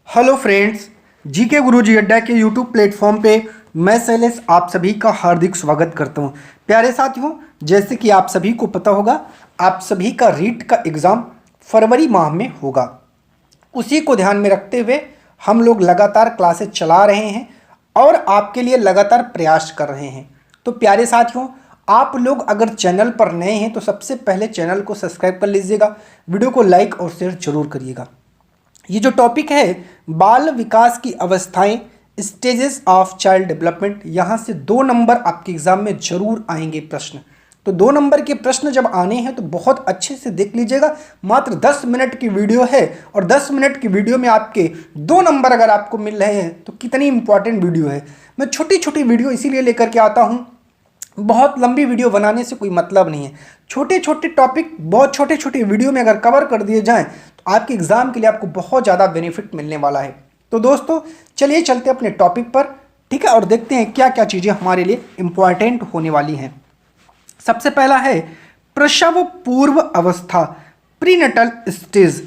Hello friends, GK गुरुजी अड्डा के YouTube platform पे मैं शैलेश आप सभी का हार्दिक स्वागत करता हूं। प्यारे साथियों, जैसे कि आप सभी को पता होगा, आप सभी का रीट का एग्ज़ाम फरवरी माह में होगा। उसी को ध्यान में रखते हुए हम लोग लगातार क्लासेस चला रहे हैं और आपके लिए लगातार प्रयास कर रहे हैं। तो प्यारे साथियों, आप लोग अगर चैनल पर नए हैं तो सबसे पहले चैनल को सब्सक्राइब कर लीजिएगा, वीडियो को लाइक और शेयर जरूर करिएगा। ये जो टॉपिक है बाल विकास की अवस्थाएं, स्टेजेस ऑफ चाइल्ड डेवलपमेंट, यहाँ से 2 नंबर आपके एग्जाम में जरूर आएंगे प्रश्न। तो 2 नंबर के प्रश्न जब आने हैं तो बहुत अच्छे से देख लीजिएगा। मात्र 10 मिनट की वीडियो है और 10 मिनट की वीडियो में आपके 2 नंबर अगर आपको मिल रहे हैं तो कितनी इंपॉर्टेंट वीडियो है। मैं छोटी छोटी वीडियो इसीलिए लेकर के आता हूँ, बहुत लंबी वीडियो बनाने से कोई मतलब नहीं है। छोटे छोटे टॉपिक बहुत छोटे छोटे वीडियो में अगर कवर कर दिए जाएं तो आपके एग्जाम के लिए आपको बहुत ज़्यादा बेनिफिट मिलने वाला है। तो दोस्तों चलिए चलते अपने टॉपिक पर, ठीक है, और देखते हैं क्या क्या चीज़ें हमारे लिए इम्पॉर्टेंट होने वाली हैं। सबसे पहला है प्रसव पूर्व अवस्था, प्रीनेटल स्टेज।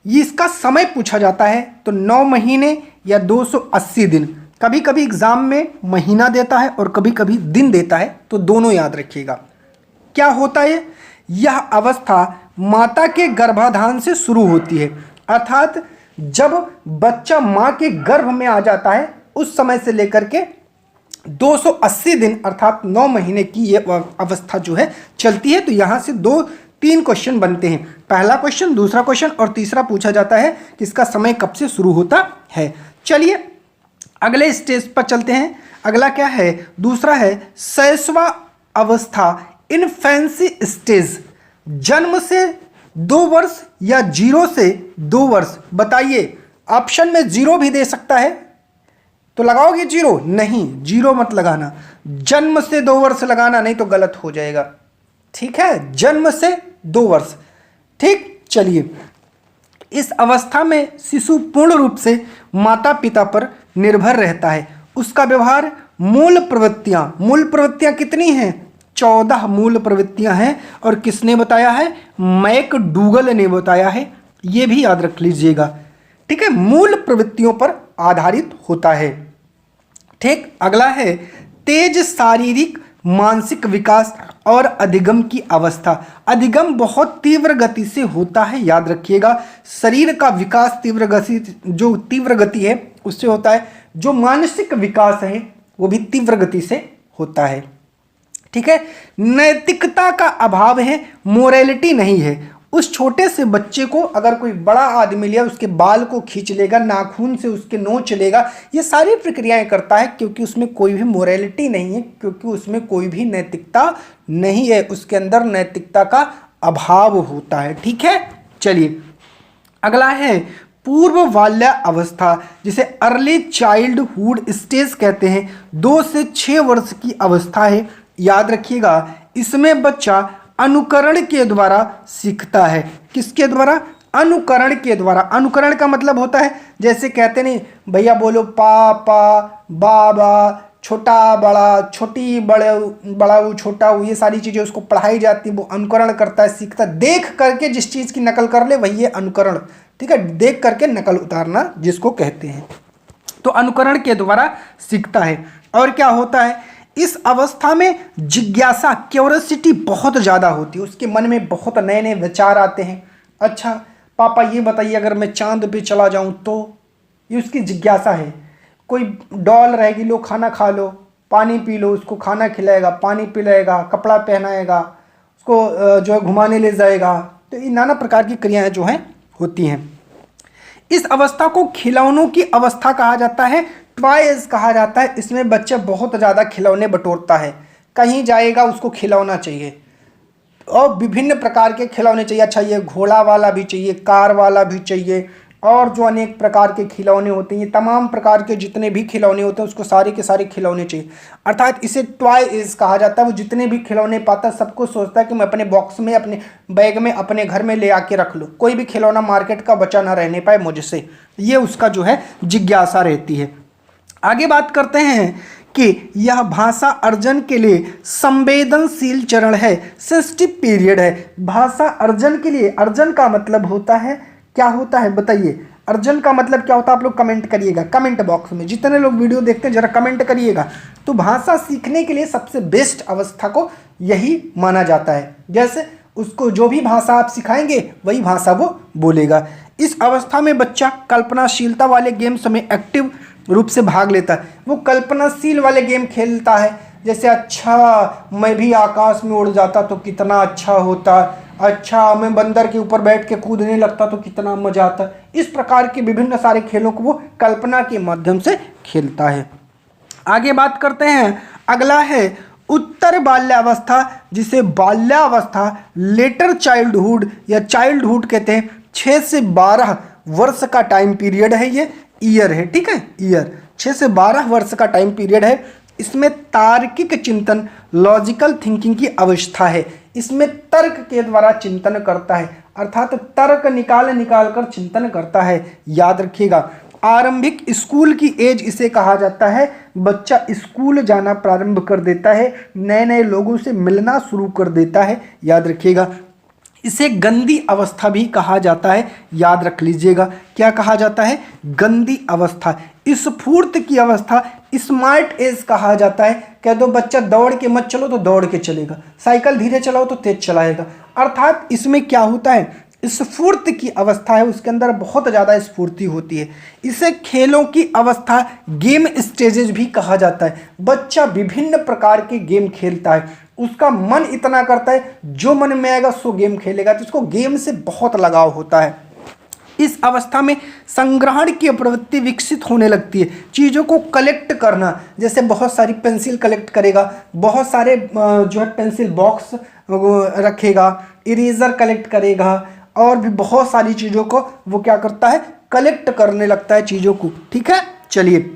ये इसका समय पूछा जाता है तो 9 महीने या 280 दिन। कभी कभी एग्जाम में महीना देता है और कभी कभी दिन देता है, तो दोनों याद रखिएगा। क्या होता है, यह अवस्था माता के गर्भाधान से शुरू होती है, अर्थात जब बच्चा मां के गर्भ में आ जाता है उस समय से लेकर के 280 दिन अर्थात 9 महीने की ये अवस्था जो है चलती है। तो यहां से 2-3 क्वेश्चन बनते हैं। पहला क्वेश्चन, दूसरा क्वेश्चन और तीसरा पूछा जाता है कि इसका समय कब से शुरू होता है। चलिए अगले स्टेज पर चलते हैं। अगला क्या है, दूसरा है शैशवा अवस्था, इन्फेंसी स्टेज। जन्म से 2 वर्ष या 0 से 2 वर्ष। बताइए, ऑप्शन में 0 भी दे सकता है तो लगाओगे 0? नहीं, 0 मत लगाना, जन्म से 2 वर्ष लगाना, नहीं तो गलत हो जाएगा। ठीक है, जन्म से 2 वर्ष। ठीक, चलिए इस अवस्था में शिशु पूर्ण रूप से माता पिता पर निर्भर रहता है। उसका व्यवहार, मूल प्रवृत्तियां कितनी हैं? 14 मूल प्रवृत्तियां हैं। और किसने बताया है? मैकडूगल ने बताया है, यह भी याद रख लीजिएगा। ठीक है, मूल प्रवृत्तियों पर आधारित होता है। ठीक, अगला है तेज शारीरिक मानसिक विकास और अधिगम की अवस्था। अधिगम बहुत तीव्र गति से होता है, याद रखिएगा। शरीर का विकास तीव्र गति है उससे होता है, जो मानसिक विकास है वो भी तीव्र गति से होता है। ठीक है, नैतिकता का अभाव है, मोरालिटी नहीं है। उस छोटे से बच्चे को अगर कोई बड़ा आदमी लिया, उसके बाल को खींच लेगा, नाखून से उसके नोच लेगा, ये सारी प्रक्रियाएं करता है क्योंकि उसमें कोई भी मोरालिटी नहीं है, क्योंकि उसमें कोई भी नैतिकता नहीं है, उसके अंदर नैतिकता का अभाव होता है। ठीक है, चलिए अगला है पूर्व बाल्य अवस्था, जिसे अर्ली चाइल्डहुड स्टेज कहते हैं। 2 से 6 वर्ष की अवस्था है, याद रखिएगा। इसमें बच्चा अनुकरण के द्वारा सीखता है। किसके द्वारा? अनुकरण के द्वारा। अनुकरण का मतलब होता है, जैसे कहते नहीं भैया बोलो पापा, बाबा, छोटा बड़ा, छोटी बड़ा छोटा, ये सारी चीज़ें उसको पढ़ाई जाती है, वो अनुकरण करता है, सीखता है। देख करके जिस चीज़ की नकल कर ले वही है अनुकरण। ठीक है, देख करके नकल उतारना जिसको कहते हैं, तो अनुकरण के द्वारा सीखता है। और क्या होता है, इस अवस्था में जिज्ञासा, क्यूरियोसिटी बहुत ज़्यादा होती है। उसके मन में बहुत नए नए विचार आते हैं। अच्छा पापा ये बताइए, अगर मैं चांद पे चला जाऊं तो, ये उसकी जिज्ञासा है। कोई डॉल रहेगी, लो खाना खा लो, पानी पी लो, उसको खाना खिलाएगा, पानी पिलाएगा, कपड़ा पहनाएगा, उसको जो है घुमाने ले जाएगा। तो ये नाना प्रकार की क्रियाएं जो हैं होती हैं। इस अवस्था को खिलौनों की अवस्था कहा जाता है, टॉयज कहा जाता है। इसमें बच्चा बहुत ज़्यादा खिलौने बटोरता है, कहीं जाएगा उसको खिलौना चाहिए और विभिन्न प्रकार के खिलौने चाहिए। अच्छा, ये घोड़ा वाला भी चाहिए, कार वाला भी चाहिए, और जो अनेक प्रकार के खिलौने होते हैं, ये तमाम प्रकार के जितने भी खिलौने होते हैं उसको सारे के सारे खिलौने चाहिए। अर्थात इसे टॉयज कहा जाता है। वो जितने भी खिलौने पाता है सबको सोचता है कि मैं अपने बॉक्स में, अपने बैग में, अपने घर में ले आके रख लूँ, कोई भी खिलौना मार्केट का बचा ना रहने पाए मुझसे। ये उसका जो है जिज्ञासा रहती है। आगे बात करते हैं कि यह भाषा अर्जन के लिए संवेदनशील चरण है, सेंसिटिव पीरियड है। भाषा अर्जन के लिए, अर्जन का मतलब होता है, क्या होता है बताइए? अर्जन का मतलब क्या होता है आप लोग कमेंट करिएगा कमेंट बॉक्स में, जितने लोग वीडियो देखते हैं जरा कमेंट करिएगा। तो भाषा सीखने के लिए सबसे बेस्ट अवस्था को यही माना जाता है। जैसे उसको जो भी भाषा आप सिखाएंगे वही भाषा वो बोलेगा। इस अवस्था में बच्चा कल्पनाशीलता वाले गेम्स में एक्टिव रूप से भाग लेता है। वो कल्पनाशील वाले गेम खेलता है, जैसे अच्छा मैं भी आकाश में उड़ जाता तो कितना अच्छा होता, अच्छा मैं बंदर के ऊपर बैठ के कूदने लगता तो कितना मजा आता। इस प्रकार के विभिन्न सारे खेलों को वो कल्पना के माध्यम से खेलता है। आगे बात करते हैं, अगला है उत्तर बाल्यावस्था, जिसे बाल्यावस्था लेटर चाइल्डहुड या चाइल्डहुड कहते हैं। 6 से 12 वर्ष का टाइम पीरियड है, ये ईयर है, ठीक है, ईयर 6 से 12 वर्ष का टाइम पीरियड है। इसमें तार्किक चिंतन लॉजिकल थिंकिंग की अवस्था है। इसमें तर्क के द्वारा चिंतन करता है, अर्थात तर्क निकाल कर चिंतन करता है। याद रखिएगा, आरंभिक स्कूल की एज इसे कहा जाता है। बच्चा स्कूल जाना प्रारंभ कर देता है, नए नए लोगों से मिलना शुरू कर देता है। याद रखिएगा, इसे गंदी अवस्था भी कहा जाता है। याद रख लीजिएगा, क्या कहा जाता है? गंदी अवस्था। स्फूर्त की अवस्था स्मार्ट एज कहा जाता है। कह दो बच्चा दौड़ के मत चलो तो दौड़ के चलेगा, साइकिल धीरे चलाओ तो तेज चलाएगा। अर्थात इसमें क्या होता है, स्फूर्ति की अवस्था है, उसके अंदर बहुत ज़्यादा स्फूर्ति होती है। इसे खेलों की अवस्था गेम स्टेजेस भी कहा जाता है। बच्चा विभिन्न प्रकार के गेम खेलता है, उसका मन इतना करता है जो मन में आएगा सो गेम खेलेगा, तो इसको गेम से बहुत लगाव होता है। इस अवस्था में संग्रहण की प्रवृत्ति विकसित होने लगती है। चीज़ों को कलेक्ट करना, जैसे बहुत सारी पेंसिल कलेक्ट करेगा, बहुत सारे जो है पेंसिल बॉक्स रखेगा, इरेजर कलेक्ट करेगा, और भी बहुत सारी चीज़ों को वो क्या करता है, कलेक्ट करने लगता है चीज़ों को। ठीक है, चलिए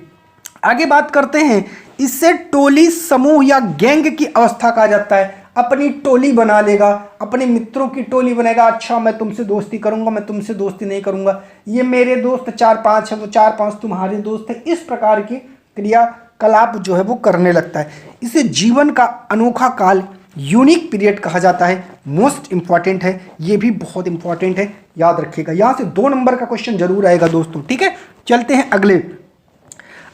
आगे बात करते हैं। इससे टोली समूह या गैंग की अवस्था कहा जाता है। अपनी टोली बना लेगा, अपने मित्रों की टोली बनाएगा। अच्छा मैं तुमसे दोस्ती करूंगा, मैं तुमसे दोस्ती नहीं करूंगा, ये मेरे दोस्त 4-5 है, वो 4-5 तुम्हारे दोस्त है। इस प्रकार की क्रियाकलाप जो है वो करने लगता है। इसे जीवन का अनोखा काल यूनिक पीरियड कहा जाता है। मोस्ट इंपॉर्टेंट है, ये भी बहुत इंपॉर्टेंट है, याद रखिएगा। यहाँ से 2 नंबर का क्वेश्चन जरूर आएगा दोस्तों। ठीक है, चलते हैं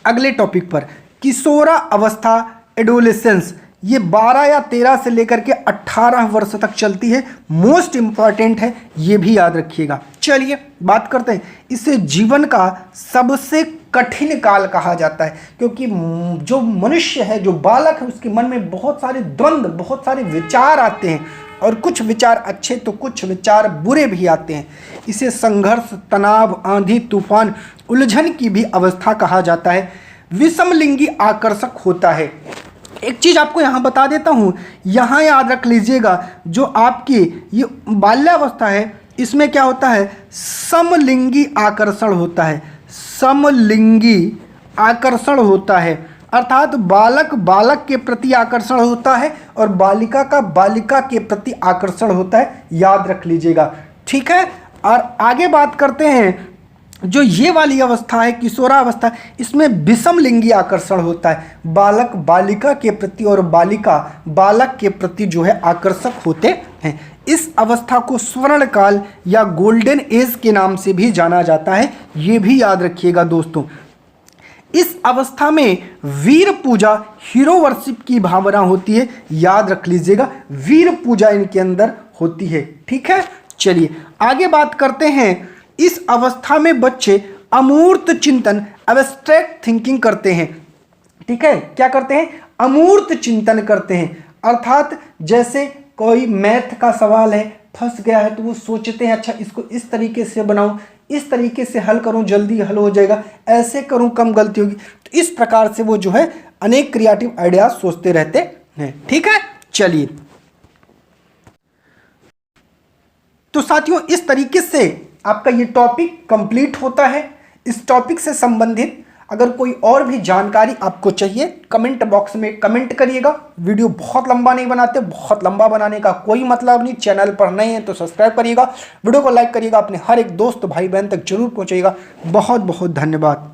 अगले टॉपिक पर। किशोरा अवस्था एडोलेसेंस, ये 12 या 13 से लेकर के 18 वर्ष तक चलती है। मोस्ट इंपॉर्टेंट है, ये भी याद रखिएगा। चलिए बात करते हैं, इसे जीवन का सबसे कठिन काल कहा जाता है, क्योंकि जो मनुष्य है, जो बालक है, उसके मन में बहुत सारे द्वंद्व, बहुत सारे विचार आते हैं, और कुछ विचार अच्छे तो कुछ विचार बुरे भी आते हैं। इसे संघर्ष, तनाव, आंधी, तूफान, उलझन की भी अवस्था कहा जाता है। विषमलिंगी आकर्षक होता है। एक चीज़ आपको यहाँ बता देता हूँ, यहाँ याद रख लीजिएगा, जो आपकी ये बाल्यावस्था है, इसमें क्या होता है, समलिंगी आकर्षण होता है। समलिंगी आकर्षण होता है, अर्थात बालक बालक के प्रति आकर्षण होता है और बालिका का बालिका के प्रति आकर्षण होता है। याद रख लीजिएगा, ठीक है। और आगे बात करते हैं, जो ये वाली अवस्था है किशोरावस्था, इसमें विषमलिंगी आकर्षण होता है। बालक बालिका के प्रति और बालिका बालक के प्रति जो है आकर्षक होते हैं। इस अवस्था को स्वर्ण काल या गोल्डन एज के नाम से भी जाना जाता है, ये भी याद रखिएगा दोस्तों। इस अवस्था में वीर पूजा, हीरो वर्शिप की भावना होती है। याद रख लीजिएगा, वीर पूजा इनके अंदर होती है। ठीक है, चलिए आगे बात करते हैं। इस अवस्था में बच्चे अमूर्त चिंतन, एब्स्ट्रैक्ट थिंकिंग करते हैं। ठीक है, क्या करते हैं, अमूर्त चिंतन करते हैं। अर्थात जैसे कोई मैथ का सवाल है, फंस गया है, तो वो सोचते हैं अच्छा इसको इस तरीके से बनाऊं, इस तरीके से हल करूं, जल्दी हल हो जाएगा, ऐसे करूं कम गलती होगी। तो इस प्रकार से वो जो है अनेक क्रिएटिव आइडियाज सोचते रहते हैं। ठीक है, चलिए तो साथियों इस तरीके से आपका ये टॉपिक कंप्लीट होता है। इस टॉपिक से संबंधित अगर कोई और भी जानकारी आपको चाहिए, कमेंट बॉक्स में कमेंट करिएगा। वीडियो बहुत लंबा नहीं बनाते, बहुत लंबा बनाने का कोई मतलब नहीं। चैनल पर नए हैं तो सब्सक्राइब करिएगा, वीडियो को लाइक करिएगा, अपने हर एक दोस्त भाई बहन तक जरूर पहुंचाइएगा। बहुत बहुत धन्यवाद।